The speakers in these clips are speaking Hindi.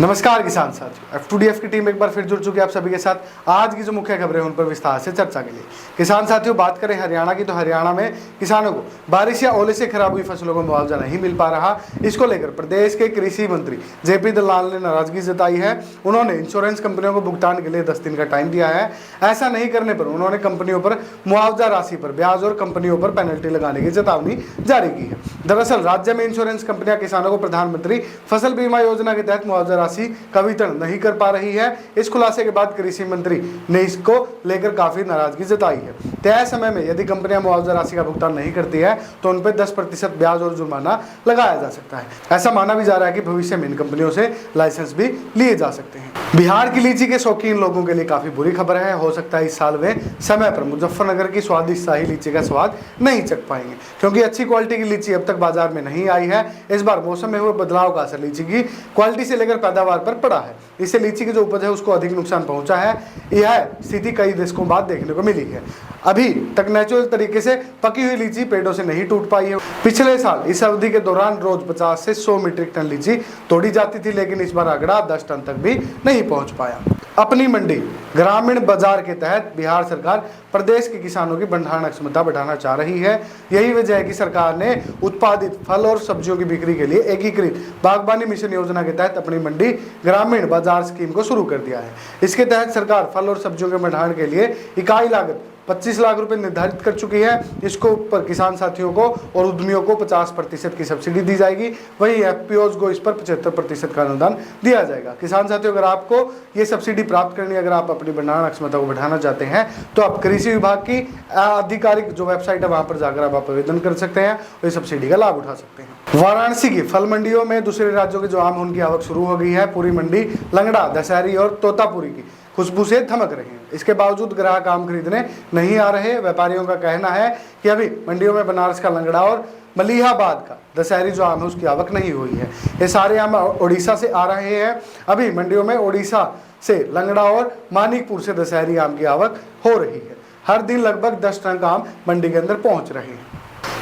नमस्कार किसान साथियों, F2DF की टीम एक बार फिर जुड़ चुकी है आप सभी के साथ। आज की जो मुख्य खबरें उन पर विस्तार से चर्चा के लिए। किसान साथियों, बात करें हरियाणा की तो हरियाणा में किसानों को बारिश या ओले से खराब हुई फसलों को मुआवजा नहीं मिल पा रहा। इसको लेकर प्रदेश के कृषि मंत्री JP दलाल ने नाराजगी जताई है। उन्होंने इंश्योरेंस कंपनियों को भुगतान के लिए 10 दिन का टाइम दिया है। ऐसा नहीं करने पर उन्होंने कंपनियों पर मुआवजा राशि पर ब्याज और कंपनियों पर पेनल्टी लगाने की चेतावनी जारी की है। दरअसल राज्य में इंश्योरेंस कंपनियां किसानों को प्रधानमंत्री फसल बीमा योजना के तहत मुआवजा राशि का वितरण नहीं कर पा रही है। इस खुलासे के बाद कृषि मंत्री ने इसको लेकर काफी नाराजगी जताई है। तय समय में यदि कंपनियां मुआवजा राशि का भुगतान नहीं करती है तो उन पर 10% ब्याज और जुर्माना लगाया जा सकता है। ऐसा माना भी जा रहा है कि भविष्य में इन कंपनियों से लाइसेंस भी लिए जा सकते हैं। बिहार की लीची के शौकीन लोगों के लिए काफी बुरी खबर है। हो सकता है इस साल वे समय पर मुजफ्फरनगर की स्वादिष्ट शाही लीची का स्वाद नहीं चख पाएंगे, क्योंकि अच्छी क्वालिटी की लीची अब तक बाजार में नहीं आई है। इस बार मौसम में हुए बदलाव का असर लीची की क्वालिटी से लेकर पैदावार पर पड़ा है। इससे लीची की जो उपज है उसको अधिक नुकसान पहुंचा है। यह स्थिति कई दशकों बाद देखने को मिली है। अभी तक नेचुरल तरीके से पकी हुई लीची पेड़ों से नहीं टूट पाई है। पिछले साल इस अवधि के दौरान रोज 50 से 100 मीट्रिक टन लीची तोड़ी जाती थी, लेकिन इस बार आंकड़ा 10 टन तक भी नहीं पहुंच पाया। अपनी मंडी ग्रामीण बाजार के तहत बिहार सरकार प्रदेश के किसानों की भंडारण क्षमता बढ़ाना चाह रही है। यही वजह है कि सरकार ने उत्पादित फल और सब्जियों की बिक्री के लिए एकीकृत बागबानी मिशन योजना के तहत अपनी मंडी ग्रामीण बाजार स्कीम को शुरू कर दिया है। इसके तहत सरकार फल और सब्जियों के भंडारण के लिए इकाई लागत 25 लाख रुपए निर्धारित कर चुकी है। इसको ऊपर किसान साथियों को और उद्यमियों को 50% की सब्सिडी दी जाएगी। वहीं FPOs को इस पर 75% का अनुदान दिया जाएगा। किसान साथियों, अगर आपको ये सब्सिडी प्राप्त करनी है, अगर आप अपनी भंडारण क्षमता को बढ़ाना चाहते हैं तो आप कृषि विभाग की आधिकारिक जो वेबसाइट है वहां पर जाकर आप आवेदन कर सकते हैं और इस सब्सिडी का लाभ उठा सकते हैं। वाराणसी की फल मंडियों में दूसरे राज्यों के जो आम उनकी आवक शुरू हो गई है। पूरी मंडी लंगड़ा, दशहरी और तोतापुरी की खुशबू से थमक रहे हैं। इसके बावजूद ग्राहक आम खरीदने नहीं आ रहे। व्यापारियों का कहना है कि अभी मंडियों में बनारस का लंगड़ा और मलिहाबाद का दशहरी जो आम है उसकी आवक नहीं हुई है। ये सारे आम उड़ीसा से आ रहे हैं। अभी मंडियों में उड़ीसा से लंगड़ा और मानिकपुर से दशहरी आम की आवक हो रही है। हर दिन लगभग 10 टन आम मंडी के अंदर पहुंच रहे हैं।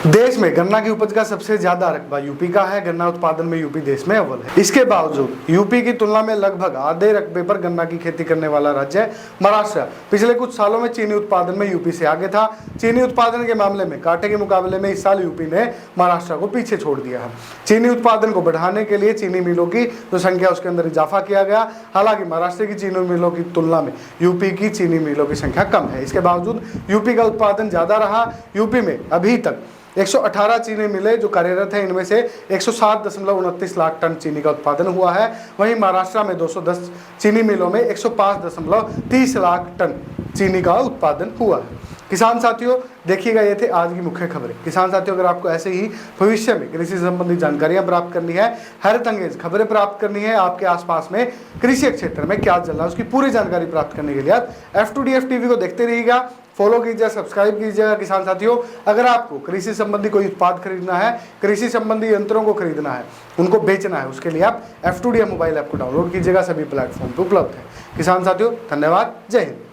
देश में गन्ना की उपज का सबसे ज्यादा रकबा यूपी का है। गन्ना उत्पादन में यूपी देश में अव्वल है। इसके बावजूद यूपी की तुलना में लगभग आधे रकबे पर गन्ना की खेती करने वाला राज्य है महाराष्ट्र। पिछले कुछ सालों में चीनी उत्पादन में यूपी से आगे था। चीनी उत्पादन के मामले में कांटे के मुकाबले में इस साल यूपी ने महाराष्ट्र को पीछे छोड़ दिया है। चीनी उत्पादन को बढ़ाने के लिए चीनी मिलों की जो संख्या उसके अंदर इजाफा किया गया। हालांकि महाराष्ट्र की चीनी मिलों की तुलना में यूपी की चीनी मिलों की संख्या कम है। इसके बावजूद यूपी का उत्पादन ज्यादा रहा। यूपी में अभी तक 118 चीनी मिलें जो कार्यरत है, इनमें से 107.29 लाख टन चीनी का उत्पादन हुआ है। वहीं महाराष्ट्र में 210 चीनी मिलों में 105.30 लाख टन चीनी का उत्पादन हुआ है। किसान साथियों, देखिएगा ये थे आज की मुख्य खबरें। किसान साथियों, अगर आपको ऐसे ही भविष्य में कृषि संबंधी जानकारियां प्राप्त करनी है, हैरत अंगेज खबरें प्राप्त करनी है, आपके आसपास में कृषि क्षेत्र में क्या चल रहा है उसकी पूरी जानकारी प्राप्त करने के लिए आप F2DF टीवी को देखते रहिएगा, फॉलो कीजिए, सब्सक्राइब कीजिएगा। किसान साथियों, अगर आपको कृषि संबंधी कोई उत्पाद खरीदना है, कृषि संबंधी यंत्रों को खरीदना है, उनको बेचना है, उसके लिए आप F2DF मोबाइल ऐप को डाउनलोड कीजिएगा। सभी प्लेटफॉर्म पर उपलब्ध है। किसान साथियों, धन्यवाद। जय हिंद।